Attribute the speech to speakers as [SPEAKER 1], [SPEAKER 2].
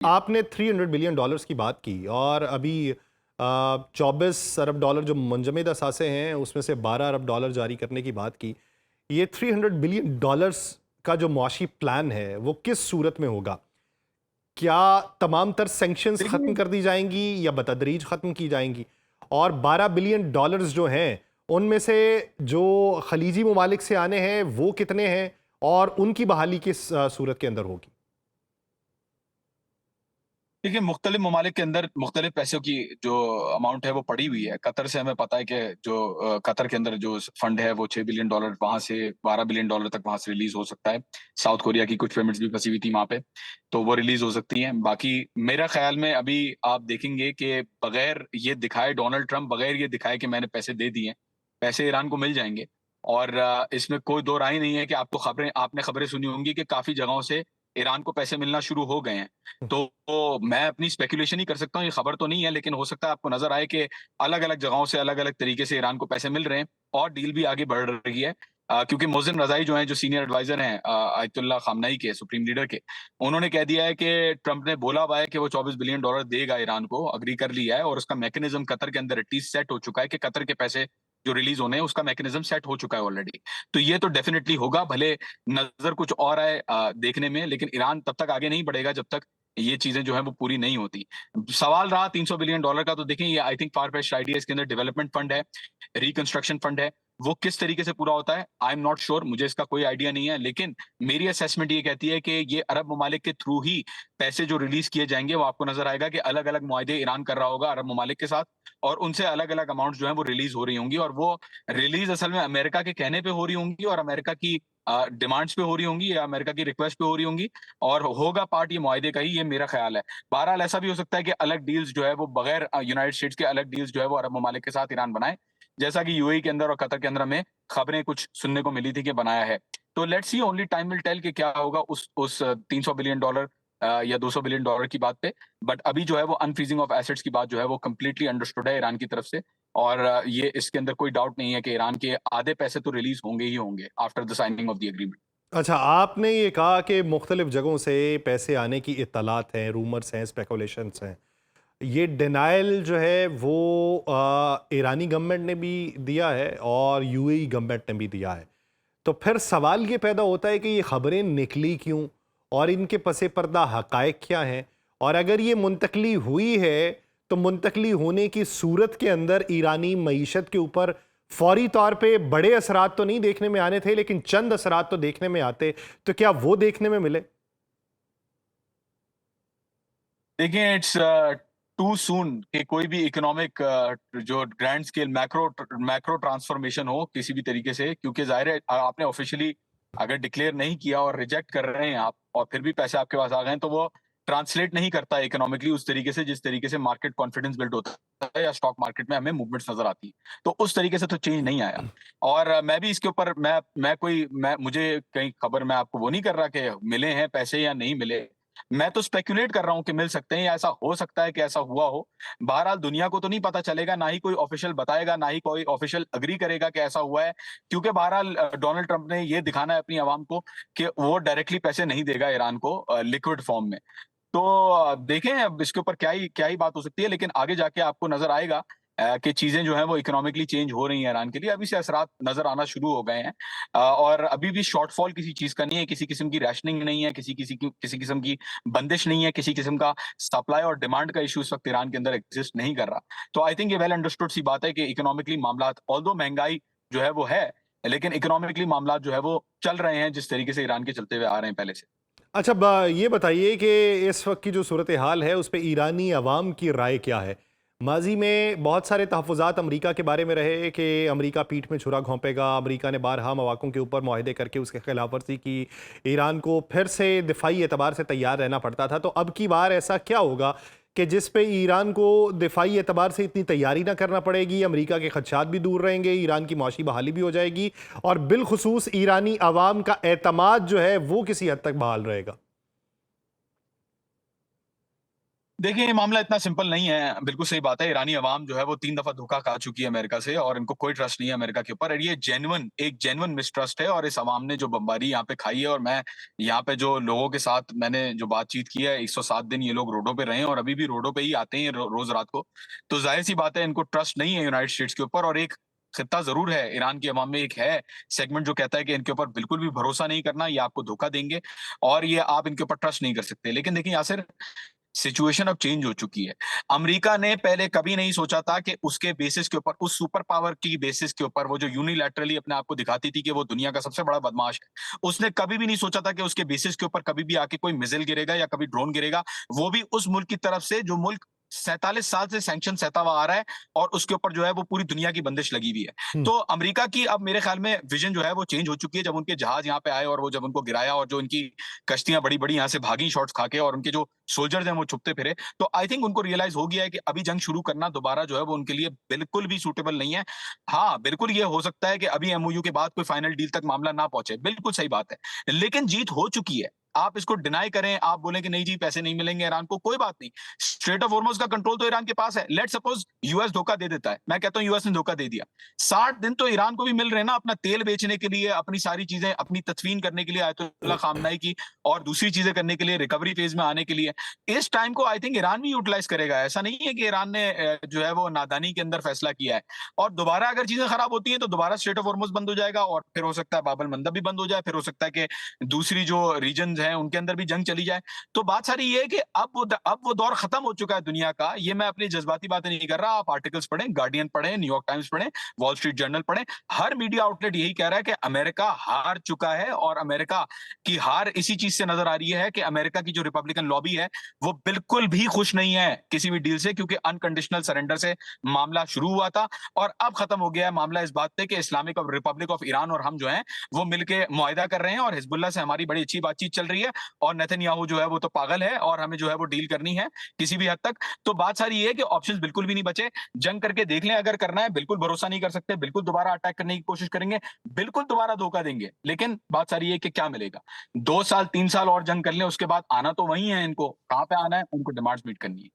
[SPEAKER 1] आपने $300 बिलियन की बात की और अभी 24 अरब डॉलर जो मुंजमद असासे हैं उसमें से $12 अरब जारी करने की बात की। ये $300 बिलियन का जो मुआशी प्लान है वो किस सूरत में होगा? क्या तमाम तर सैंक्शंस ख़त्म
[SPEAKER 2] देखिए,
[SPEAKER 1] कर दी जाएंगी या बतदरीज ख़त्म की जाएंगी? और $12 बिलियन जो हैं उनमें से जो खलीजी ममालिक से आने हैं वो कितने हैं और उनकी बहाली किस सूरत के अंदर होगी?
[SPEAKER 2] देखिए मुख्तलिफ ममालिक के अंदर मुख्तलिफ पैसों की जो अमाउंट है वो पड़ी हुई है। कतर से हमें पता है कि जो कतर के अंदर जो फंड है वो $6 बिलियन, वहाँ से $12 बिलियन तक वहाँ से रिलीज़ हो सकता है। साउथ कोरिया की कुछ पेमेंट्स भी फँसी हुई थी वहाँ पे, तो वो रिलीज़ हो सकती हैं। बाकी मेरा ख़्याल में अभी आप देखेंगे कि बगैर ये दिखाए डोनाल्ड ट्रंप बगैर ये दिखाए कि मैंने पैसे दे दिए, पैसे ईरान को मिल जाएँगे। और इसमें कोई दो राय नहीं है कि आपने खबरें सुनी होंगी कि काफ़ी जगहों से ईरान को पैसे मिलना शुरू हो गए हैं। तो मैं अपनी स्पेकुलेशन ही कर सकता हूँ, ये खबर तो नहीं है, लेकिन हो सकता है आपको नज़र आए कि अलग-अलग जगहों से अलग-अलग तरीके से ईरान को पैसे मिल रहे हैं और डील भी आगे बढ़ रही है। क्योंकि मोहसिन रज़ाई जो हैं, जो सीनियर एडवाइज़र हैं आयतुल्लाह ख़ामनई के, सुप्रीम लीडर के, उन्होंने कह दिया है कि ट्रंप ने बोला हुआ है कि वो $24 बिलियन देगा ईरान को, एग्री कर लिया है और उसका मैकेनिज़्म कतर के अंदर एटलीस्ट सेट हो चुका है कि कतर के पैसे जो रिलीज़ होने हैं, उसका मैकेनिज़्म सेट हो चुका है ऑलरेडी। तो ये तो डेफ़िनिटली होगा, भले नज़र कुछ और आए देखने में, लेकिन ईरान तब तक आगे नहीं बढ़ेगा जब तक ये चीज़ें जो हैं वो पूरी नहीं होती। सवाल रहा $300 बिलियन का, तो देखिए ये I think far fetched idea, इसके अंदर डेवलपमेंट फंड है, रिकंस्ट्रक्शन फंड है, वो किस तरीके से पूरा होता है आई एम नॉट श्योर, मुझे इसका कोई आइडिया नहीं है। लेकिन मेरी असेसमेंट ये कहती है कि ये अरब ममालिक के थ्रू ही पैसे जो रिलीज़ किए जाएँगे, वो आपको नज़र आएगा कि अलग-अलग मुआहदे ईरान कर रहा होगा अरब ममालिक के साथ और उनसे अलग-अलग अमाउंट्स जो हैं वो रिलीज़ हो रही होंगी और वो रिलीज़ असल में अमेरिका के कहने पे हो रही होंगी और अमेरिका की डिमांड्स पे हो रही होंगी या अमेरिका की रिक्वेस्ट पे हो रही होंगी और होगा पार्ट ये मुआहदे का ही, ये मेरा ख्याल है। बहरहाल ऐसा भी हो सकता है कि अलग डील्स जो है वो बगैर यूनाइटेड स्टेट्स के अलग डील्स जो है वो अरब ममालिक के साथ ईरान बनाए, जैसा कि यूएई के अंदर और कतर के अंदर हमें खबरें कुछ सुनने को मिली थी कि बनाया है। तो let's see, only time will tell कि क्या होगा उस $300 बिलियन या $200 बिलियन की बात पे। बट अभी जो है वो अनफ्रीजिंग ऑफ एसेट्स की बात जो है वो कंप्लीटली अंडरस्टूड है ईरान की तरफ से और ये इसके अंदर कोई डाउट नहीं है कि ईरान के आधे पैसे तो रिलीज़ होंगे ही होंगे after the signing off the agreement.
[SPEAKER 1] अच्छा, आपने ये कहा कि मुख्तलिफ जगहों से पैसे आने की इत्तलात हैं, रूमर्स हैं, स्पेकुलेशंस हैं। ये डिनायल जो है वो ईरानी गवर्नमेंट ने भी दिया है और यूएई गवर्नमेंट ने भी दिया है। तो फिर सवाल ये पैदा होता है कि ये खबरें निकली क्यों और इनके पसे पर्दा हकायक क्या हैं? और अगर ये मुंतकली हुई है तो मुंतकली होने की सूरत के अंदर ईरानी मईशत के ऊपर फौरी तौर पे बड़े असरात तो नहीं देखने में आने थे, लेकिन चंद असरात तो देखने में आते। तो क्या वो देखने में मिले?
[SPEAKER 2] देखिए इट्स टू सून कि कोई भी इकोनॉमिक जो grand scale macro macro transformation हो किसी भी तरीके से, क्योंकि जाहिर है आपने ऑफिशियली अगर डिक्लेयर नहीं किया और रिजेक्ट कर रहे हैं आप और फिर भी पैसे आपके पास आ गए हैं, तो वो ट्रांसलेट नहीं करता है इकोनॉमिकली उस तरीके से जिस तरीके से मार्केट कॉन्फिडेंस बिल्ड होता है या स्टॉक मार्केट में हमें मूवमेंट्स नजर आती है। तो उस तरीके से तो चेंज नहीं आया। और मैं भी इसके ऊपर मैं मुझे कहीं खबर, मैं आपको वो नहीं कर रहा कि मिले हैं पैसे या नहीं मिले। मैं तो स्पेक्युलेट कर रहा हूँ कि मिल सकते हैं या ऐसा हो सकता है कि ऐसा हुआ हो। बहरहाल दुनिया को तो नहीं पता चलेगा, ना ही कोई ऑफिशियल बताएगा, ना ही कोई ऑफिशियल एग्री करेगा कि ऐसा हुआ है। क्योंकि बहरहाल डोनाल्ड ट्रंप ने ये दिखाना है अपनी आवाम को कि वो डायरेक्टली पैसे नहीं देगा ईरान को लिक्विड फॉर्म में। तो देखें अब इसके ऊपर क्या ही बात हो सकती है, लेकिन आगे जाके आपको नज़र आएगा कि चीज़ें जो हैं वो इकोनॉमिकली चेंज हो रही हैं ईरान के लिए। अभी से असरात नज़र आना शुरू हो गए हैं और अभी भी शॉर्टफॉल किसी चीज़ का नहीं है, किसी किस्म की रैशनिंग नहीं है, किसी किस्म की बंदिश नहीं है, किसी किस्म का सप्लाई और डिमांड का इश्यू इस वक़्त ईरान के अंदर एग्ज़िस्ट नहीं कर रहा। तो आई थिंक ये वेल अंडरस्टूड सी बात है कि इकोनॉमिकली मामलात, ऑल्दो महँगाई जो है वो है, लेकिन इकोनॉमिकली मामलात जो है वो चल रहे हैं जिस तरीके से ईरान के चलते हुए आ रहे हैं पहले से।
[SPEAKER 1] अच्छा, ये बताइए कि इस वक्त की जो सूरत हाल है उस पे ईरानी अवाम की राय क्या है? माजी में बहुत सारे तहफ़्फ़ुज़ात अमरीका के बारे में रहे कि अमरीका पीठ में छुरा घोंपेगा। अमरीका ने बारहा मवाक़ों के ऊपर मुआहदे करके उसके खिलाफ वर्जी की। ईरान को फिर से दिफाई एतबार से तैयार रहना पड़ता था। तो अब की बार ऐसा क्या होगा कि जिस पे ईरान को दिफाई एतबार से इतनी तैयारी ना करना पड़ेगी, अमरीका के खदशात भी दूर रहेंगे, ईरान की मुआशी बहाली भी हो जाएगी और बिलखुसूस ईरानी अवाम का एतमाद जो है वो किसी हद तक बहाल रहेगा?
[SPEAKER 2] देखिए, ये मामला इतना सिंपल नहीं है। बिल्कुल सही बात है, ईरानी अवाम जो है वो 3 दफ़ा धोखा खा चुकी है अमेरिका से और इनको कोई ट्रस्ट नहीं है अमेरिका के ऊपर और ये एक जेन्युइन मिसट्रस्ट है और इस अवाम ने जो बमबारी यहाँ पे खाई है और मैं यहाँ पे जो लोगों के साथ मैंने जो बातचीत की है, 107 दिन ये लोग रोडों पे रहे हैं और अभी भी रोडों पे ही आते हैं रोज़ रात को। तो ज़ाहिर-सी बात है इनको ट्रस्ट नहीं है यूनाइटेड स्टेट्स के ऊपर और एक खित्ता ज़रूर है, ईरान की अवाम में एक है सेगमेंट जो कहता है कि इनके ऊपर बिल्कुल भी भरोसा नहीं करना, ये आपको धोखा देंगे और ये आप इनके ऊपर ट्रस्ट नहीं कर सकते। लेकिन देखिए यासिर, सिचुएशन अब चेंज हो चुकी है। अमेरिका ने पहले कभी नहीं सोचा था कि उसके बेसिस के ऊपर, उस सुपर पावर की बेसिस के ऊपर, वो जो यूनिलैटरली अपने आप को दिखाती थी कि वो दुनिया का सबसे बड़ा बदमाश है, उसने कभी भी नहीं सोचा था कि उसके बेसिस के ऊपर कभी भी आके कोई मिसाइल गिरेगा या कभी ड्रोन गिरेगा। वो भी उस मुल्क की तरफ से जो मुल्क 47 साल से सैंक्शन सहता हुआ आ रहा है और उसके ऊपर जो है वो पूरी दुनिया की बंदिश लगी हुई है।
[SPEAKER 1] हुँ,
[SPEAKER 2] तो अमेरिका की अब मेरे ख्याल में विजन जो है वो चेंज हो चुकी है जब उनके जहाज यहाँ पे आए और वो जब उनको गिराया और जो उनकी कश्तियां बड़ी-बड़ी यहाँ से भागी शॉट्स खा के और उनके जो सोल्जर्स हैं वो छुपते फिरे। तो आई थिंक उनको रियलाइज़ हो गया है कि अभी जंग शुरू करना दोबारा जो है वो उनके लिए बिल्कुल भी सूटेबल नहीं है। हाँ, बिल्कुल ये हो सकता है कि अभी एमओयू के बाद कोई फाइनल डील तक मामला ना पहुँचे, बिल्कुल सही बात है। लेकिन जीत हो चुकी है। आप इसको डिनाई करें, आप बोलें कि नहीं जी पैसे नहीं मिलेंगे ईरान को, कोई बात नहीं। स्ट्रेट ऑफ हॉर्मुज़ का कंट्रोल तो ईरान के पास है। लेट्स सपोज़ यूएस धोखा दे देता है। मैं कहता हूँ यूएस ने धोखा दे दिया। 60 दिन तो ईरान को भी मिल रहे हैं ना अपना तेल बेचने के लिए, अपनी सारी चीज़ें अपनी तदफीन करने के लिए आयतुल्लाह खामनेई की और दूसरी चीज़ें करने के लिए, रिकवरी फेज़ में आने के लिए। इस टाइम को आई थिंक ईरान भी यूटिलाइज़ करेगा। ऐसा नहीं है कि ईरान ने जो है वो नादानी के अंदर फैसला किया है और दोबारा अगर चीज़ें खराब होती हैं तो दोबारा स्ट्रेट ऑफ हॉर्मुज़ बंद हो जाएगा और फिर हो सकता है बाब अल मंदब भी बंद हो जाए, फिर हो सकता है कि दूसरी जो रीजन्स हैं उनके अंदर भी जंग चली जाए। तो बात सारी ये है कि अब वो दौर खत्म हो चुका है दुनिया का। ये मैं अपनी जज़्बाती बातें नहीं कर रहा। आप आर्टिकल्स पढ़ें, गार्डियन पढ़ें, न्यूयॉर्क टाइम्स पढ़ें, वॉल स्ट्रीट जर्नल पढ़ें। हर मीडिया आउटलेट यही कह रहा है कि अमेरिका हार चुका है और अमेरिका की हार इसी चीज़ से नज़र आ रही है कि अमेरिका की जो रिपब्लिकन लॉबी है, वो बिल्कुल भी खुश नहीं है किसी भी डील से क्योंकि अनकंडीशनल सरेंडर से मामला शुरू हुआ था और अब खत्म हो गया है मामला इस बात पे कि इस्लामिक रिपब्लिक ऑफ ईरान और हम जो हैं, वो मिलके मुआहिदा कर रहे हैं और हिजबुल्लाह से हमारी बड़ी अच्छी बातचीत चल रही है और नेतन्याहू जो है वो तो पागल है और हमें जो है वो डील करनी है किसी भी हद तक। तो बात सारी ये है कि ऑप्शंस बिल्कुल भी नहीं बचे। जंग करके देख लें अगर करना है, बिल्कुल भरोसा नहीं कर सकते, बिल्कुल दोबारा अटैक करने की कोशिश करेंगे, बिल्कुल दोबारा धोखा देंगे। लेकिन बात सारी ये है कि क्या मिलेगा? 2 साल 3 साल और जंग कर लें उसके बाद आना तो वही है इनको। कहाँ पे आना है? उनको डिमांड्स मीट करनी है।